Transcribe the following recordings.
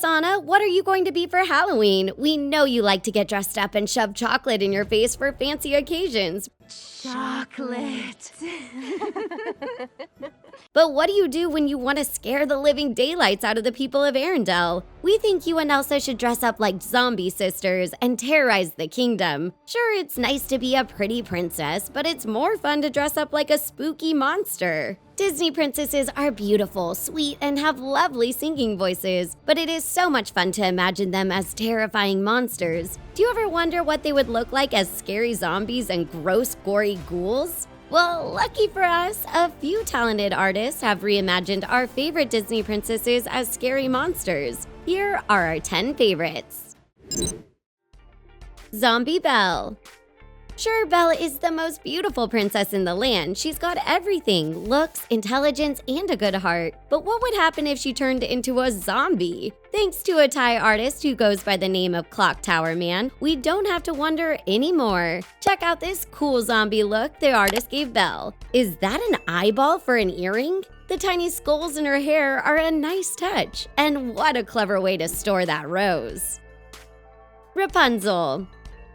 Princess Anna, what are you going to be for Halloween? We know you like to get dressed up and shove chocolate in your face for fancy occasions. Chocolate. But what do you do when you want to scare the living daylights out of the people of Arendelle? We think you and Elsa should dress up like zombie sisters and terrorize the kingdom. Sure, it's nice to be a pretty princess, but it's more fun to dress up like a spooky monster. Disney princesses are beautiful, sweet, and have lovely singing voices, but it is so much fun to imagine them as terrifying monsters. Do you ever wonder what they would look like as scary zombies and gross, gory ghouls? Well, lucky for us, a few talented artists have reimagined our favorite Disney princesses as scary monsters. Here are our 10 favorites. Zombie Belle. Sure, Belle is the most beautiful princess in the land. She's got everything: looks, intelligence, and a good heart. But what would happen if she turned into a zombie? Thanks to a Thai artist who goes by the name of ClockTowerMan, we don't have to wonder anymore. Check out this cool zombie look the artist gave Belle. Is that an eyeball for an earring? The tiny skulls in her hair are a nice touch. And what a clever way to store that rose. Rapunzel.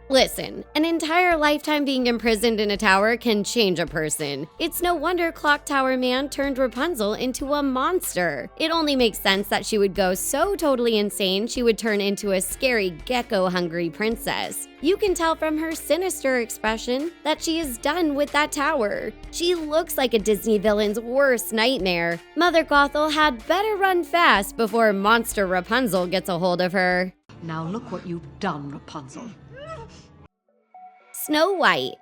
Listen, an entire lifetime being imprisoned in a tower can change a person. It's no wonder ClockTowerMan turned Rapunzel into a monster. It only makes sense that she would go so totally insane she would turn into a scary gecko-hungry princess. You can tell from her sinister expression that she is done with that tower. She looks like a Disney villain's worst nightmare. Mother Gothel had better run fast before monster Rapunzel gets a hold of her. Now look what you've done, Rapunzel. Snow White.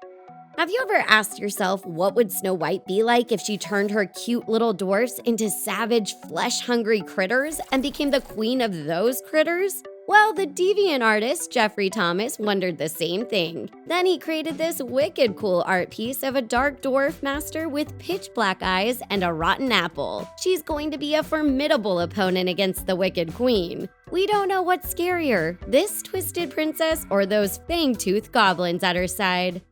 Have you ever asked yourself what would Snow White be like if she turned her cute little dwarfs into savage, flesh-hungry critters and became the queen of those critters? Well, the deviant artist Jeffrey Thomas wondered the same thing. Then he created this wicked cool art piece of a dark dwarf master with pitch black eyes and a rotten apple. She's going to be a formidable opponent against the wicked queen. We don't know what's scarier, this twisted princess or those fang-toothed goblins at her side.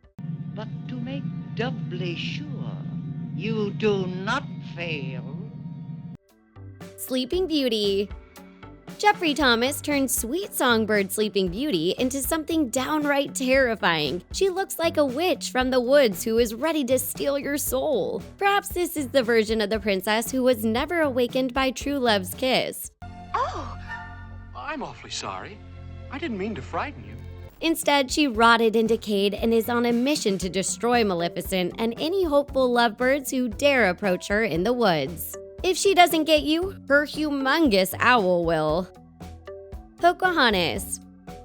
But to make doubly sure, you do not fail. Sleeping Beauty. Jeffrey Thomas turned sweet songbird Sleeping Beauty into something downright terrifying. She looks like a witch from the woods who is ready to steal your soul. Perhaps this is the version of the princess who was never awakened by true love's kiss. Oh! I'm awfully sorry. I didn't mean to frighten you. Instead, she rotted and decayed and is on a mission to destroy Maleficent and any hopeful lovebirds who dare approach her in the woods. If she doesn't get you, her humongous owl will. Pocahontas.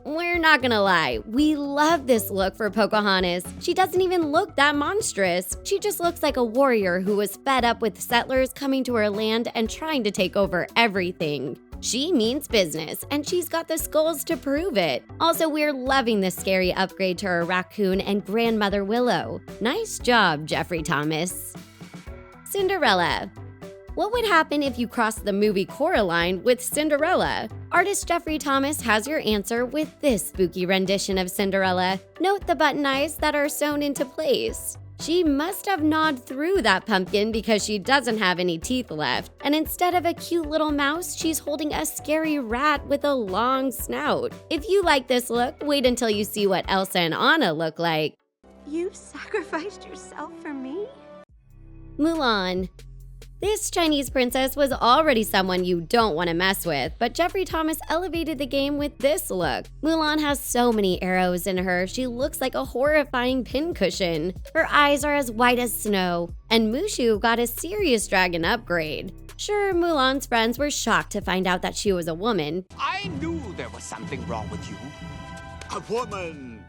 We're not gonna lie, we love this look for Pocahontas. She doesn't even look that monstrous. She just looks like a warrior who was fed up with settlers coming to her land and trying to take over everything. She means business, and she's got the skulls to prove it. Also, we're loving the scary upgrade to her raccoon and grandmother Willow. Nice job, Jeffrey Thomas. Cinderella. What would happen if you crossed the movie Coraline with Cinderella? Artist Jeffrey Thomas has your answer with this spooky rendition of Cinderella. Note the button eyes that are sewn into place. She must have gnawed through that pumpkin because she doesn't have any teeth left. And instead of a cute little mouse, she's holding a scary rat with a long snout. If you like this look, wait until you see what Elsa and Anna look like. You sacrificed yourself for me? Mulan. This Chinese princess was already someone you don't want to mess with, but Jeffrey Thomas elevated the game with this look. Mulan has so many arrows in her, she looks like a horrifying pincushion. Her eyes are as white as snow, and Mushu got a serious dragon upgrade. Sure, Mulan's friends were shocked to find out that she was a woman. I knew there was something wrong with you. A woman!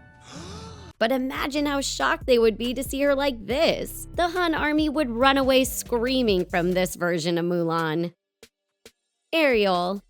But imagine how shocked they would be to see her like this. The Han army would run away screaming from this version of Mulan. Ariel.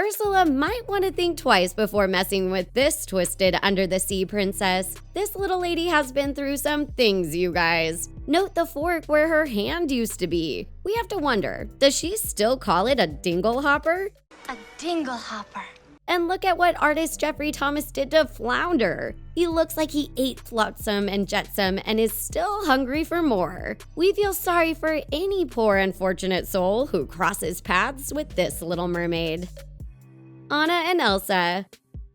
Ursula might want to think twice before messing with this twisted under-the-sea princess. This little lady has been through some things, you guys. Note the fork where her hand used to be. We have to wonder, does she still call it a dingle hopper? A dingle hopper. And look at what artist Jeffrey Thomas did to Flounder. He looks like he ate Flotsam and Jetsam and is still hungry for more. We feel sorry for any poor unfortunate soul who crosses paths with this little mermaid. Anna and Elsa.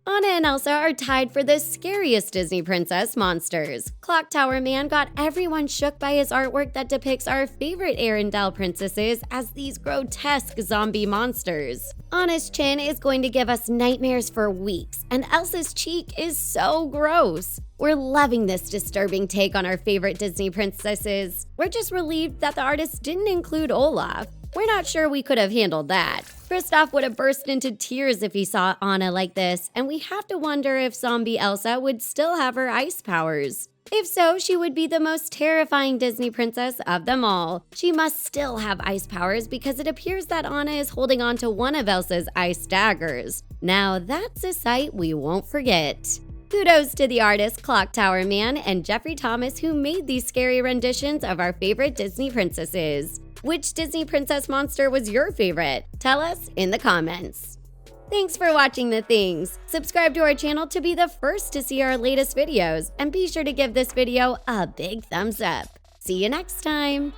Anna and Elsa are tied for the scariest Disney princess monsters. ClockTowerMan got everyone shook by his artwork that depicts our favorite Arendelle princesses as these grotesque zombie monsters. Anna's chin is going to give us nightmares for weeks, and Elsa's cheek is so gross. We're loving this disturbing take on our favorite Disney princesses. We're just relieved that the artist didn't include Olaf. We're not sure we could have handled that. Kristoff would have burst into tears if he saw Anna like this, and we have to wonder if zombie Elsa would still have her ice powers. If so, she would be the most terrifying Disney princess of them all. She must still have ice powers because it appears that Anna is holding on to one of Elsa's ice daggers. Now that's a sight we won't forget. Kudos to the artist ClockTowerMan and Jeffrey Thomas who made these scary renditions of our favorite Disney princesses. Which Disney princess monster was your favorite? Tell us in the comments. Thanks for watching The Things. Subscribe to our channel to be the first to see our latest videos, and be sure to give this video a big thumbs up. See you next time!